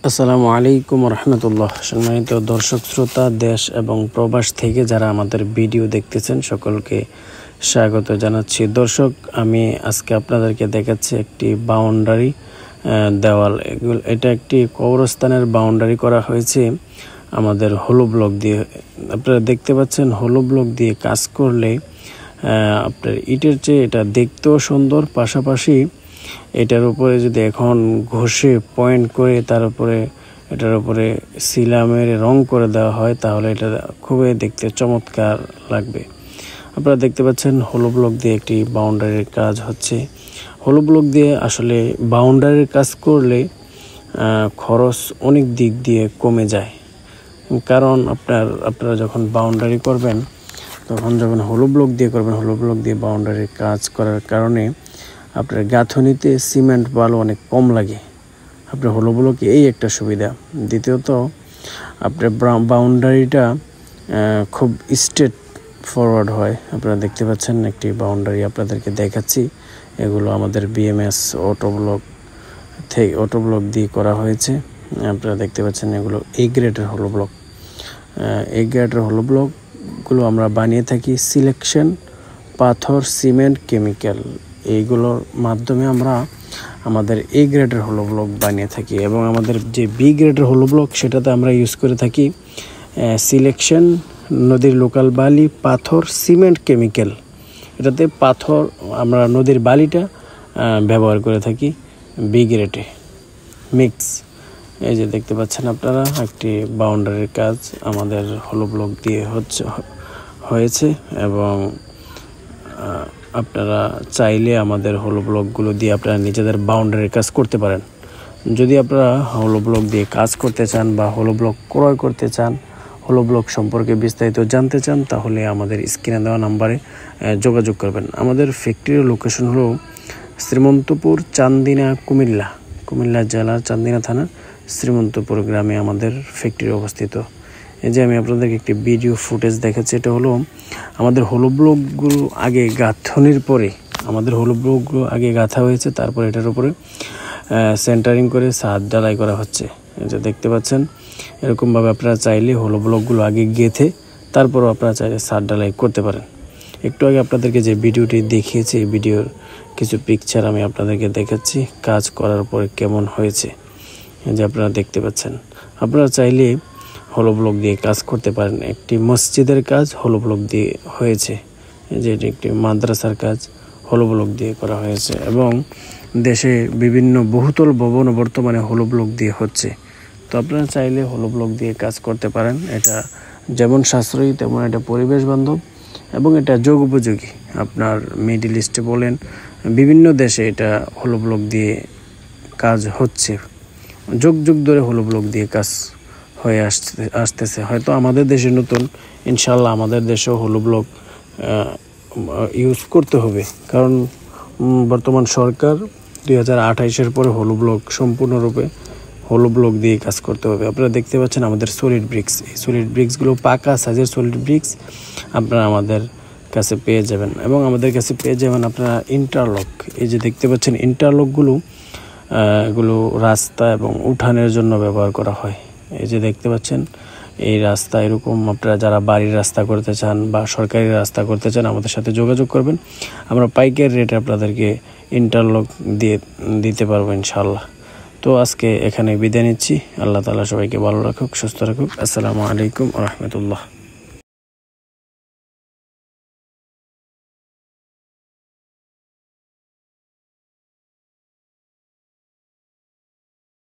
আসসালামু আলাইকুম রহমতুল্লাহ। সম্মানিত দর্শক শ্রোতা, দেশ এবং প্রবাস থেকে যারা আমাদের ভিডিও দেখতেছেন সকলকে স্বাগত জানাচ্ছি। দর্শক, আমি আজকে আপনাদেরকে দেখাচ্ছি একটি বাউন্ডারি দেওয়াল। এটা একটি কবরস্থানের বাউন্ডারি করা হয়েছে আমাদের হলো ব্লক দিয়ে। আপনারা দেখতে পাচ্ছেন, হলো ব্লক দিয়ে কাজ করলে আপনার ইটের চেয়ে এটা দেখতেও সুন্দর, পাশাপাশি এটার উপরে যদি এখন ঘষে পয়েন্ট করে তার উপরে এটার উপরে সিলামের রং করে দেওয়া হয় তাহলে এটা খুবই দেখতে চমৎকার লাগবে। আপনারা দেখতে পাচ্ছেন হলো ব্লক দিয়ে একটি বাউন্ডারির কাজ হচ্ছে। হলো ব্লক দিয়ে আসলে বাউন্ডারির কাজ করলে খরচ অনেক দিক দিয়ে কমে যায়, কারণ আপনারা যখন বাউন্ডারি করবেন তখন যখন হলো ব্লক দিয়ে করবেন, হলো ব্লক দিয়ে বাউন্ডারির কাজ করার কারণে আপনার গাঁথনিতে সিমেন্ট বালু অনেক কম লাগে। আপনার হলো ব্লকে এই একটা সুবিধা। দ্বিতীয়ত আপনার বাউন্ডারিটা খুব স্ট্রেট ফরওয়ার্ড হয়। আপনারা দেখতে পাচ্ছেন একটি বাউন্ডারি আপনাদেরকে দেখাচ্ছি। এগুলো আমাদের বিএমএস অটো ব্লক দিয়ে করা হয়েছে। আপনারা দেখতে পাচ্ছেন এগুলো এ গ্রেডের হলো ব্লক। এই গ্রেডের হলো ব্লকগুলো আমরা বানিয়ে থাকি সিলেকশন, পাথর, সিমেন্ট, কেমিক্যাল, এইগুলোর মাধ্যমে আমরা আমাদের এ গ্রেডের হলো ব্লক বানিয়ে থাকি। এবং আমাদের যে বি গ্রেডের হলো ব্লক সেটাতে আমরা ইউজ করে থাকি সিলেকশন, নদীর লোকাল বালি, পাথর, সিমেন্ট, কেমিক্যাল। এটাতে পাথর আমরা নদীর বালিটা ব্যবহার করে থাকি বি গ্রেডে মিক্স। এই যে দেখতে পাচ্ছেন আপনারা একটি বাউন্ডারির কাজ আমাদের হলো ব্লক দিয়ে হয়েছে। এবং আপনারা চাইলে আমাদের হলো ব্লকগুলো দিয়ে আপনারা নিজেদের বাউন্ডারির কাজ করতে পারেন। যদি আপনারা হলো ব্লক দিয়ে কাজ করতে চান বা হলো ব্লক ক্রয় করতে চান, হলো ব্লক সম্পর্কে বিস্তারিত জানতে চান, তাহলে আমাদের স্ক্রিনে দেওয়া নাম্বারে যোগাযোগ করবেন। আমাদের ফ্যাক্টরির লোকেশন হলো শ্রীমন্তপুর, চান্দিনা, কুমিল্লা জেলার চান্দিনা থানার শ্রীমন্তপুর গ্রামে আমাদের ফ্যাক্টরি অবস্থিত। এই যে আমি আপনাদেরকে একটি ভিডিও ফুটেজ দেখাচ্ছি। এটা হলো আমাদের হলো ব্লকগুলো আগে গাঁথনির পরে আমাদের হলো ব্লকগুলো আগে গাঁথা হয়েছে, তারপর এটার উপরে সেন্টারিং করে ছাদ ঢালাই করা হচ্ছে। এই যে দেখতে পাচ্ছেন, এরকমভাবে আপনারা চাইলে হলো ব্লকগুলো আগে গেঁথে তারপরও আপনারা চাইলে ছাদ ঢালাই করতে পারেন। একটু আগে আপনাদেরকে যে ভিডিওটি দেখিয়েছি, এই ভিডিওর কিছু পিকচার আমি আপনাদেরকে দেখাচ্ছি কাজ করার পরে কেমন হয়েছে। এই যে আপনারা দেখতে পাচ্ছেন, আপনারা চাইলে হলো ব্লক দিয়ে কাজ করতে পারেন। একটি মসজিদের কাজ হলো ব্লক দিয়ে হয়েছে, যে এটি একটি মাদ্রাসার কাজ হলো ব্লক দিয়ে করা হয়েছে। এবং দেশে বিভিন্ন বহুতল ভবন বর্তমানে হলো ব্লক দিয়ে হচ্ছে। তো আপনারা চাইলে হলো ব্লক দিয়ে কাজ করতে পারেন। এটা যেমন সাশ্রয়ী তেমন এটা পরিবেশ বান্ধব এবং এটা যোগ উপযোগী। আপনার মিডল ইস্টে বলেন, বিভিন্ন দেশে এটা হলো ব্লক দিয়ে কাজ হচ্ছে। যুগ ধরে হলো ব্লক দিয়ে কাজ হয়ে আসতেছে। হয়তো আমাদের দেশে নতুন, ইনশাল্লাহ আমাদের দেশেও হলো ব্লক ইউজ করতে হবে, কারণ বর্তমান সরকার 2028-এর পরে হলো ব্লক সম্পূর্ণরূপে হলো ব্লক দিয়ে কাজ করতে হবে। আপনারা দেখতে পাচ্ছেন আমাদের সলিড ব্রিক্স, এই সলিড ব্রিক্সগুলো পাকা সাইজের সলিড ব্রিক্স আপনারা আমাদের কাছে পেয়ে যাবেন। এবং আমাদের কাছে পেয়ে যাবেন আপনারা ইন্টারলক। এই যে দেখতে পাচ্ছেন ইন্টারলকগুলো, এগুলো রাস্তা এবং উঠানের জন্য ব্যবহার করা হয়। এই যে দেখতে পাচ্ছেন এই রাস্তা, এরকম আপনারা যারা বাড়ির রাস্তা করতে চান বা সরকারি রাস্তা করতে চান আমাদের সাথে যোগাযোগ করবেন। আমরা পাইকারি রেটে আপনাদেরকে ইন্টারলক দিতে পারবো ইনশাআল্লাহ। তো আজকে এখানে বিদায় নিচ্ছি। আল্লাহ তাআলা সবাইকে ভালো রাখুক, সুস্থ রাখুক। আসসালামু আলাইকুম রহমতুল্লাহ।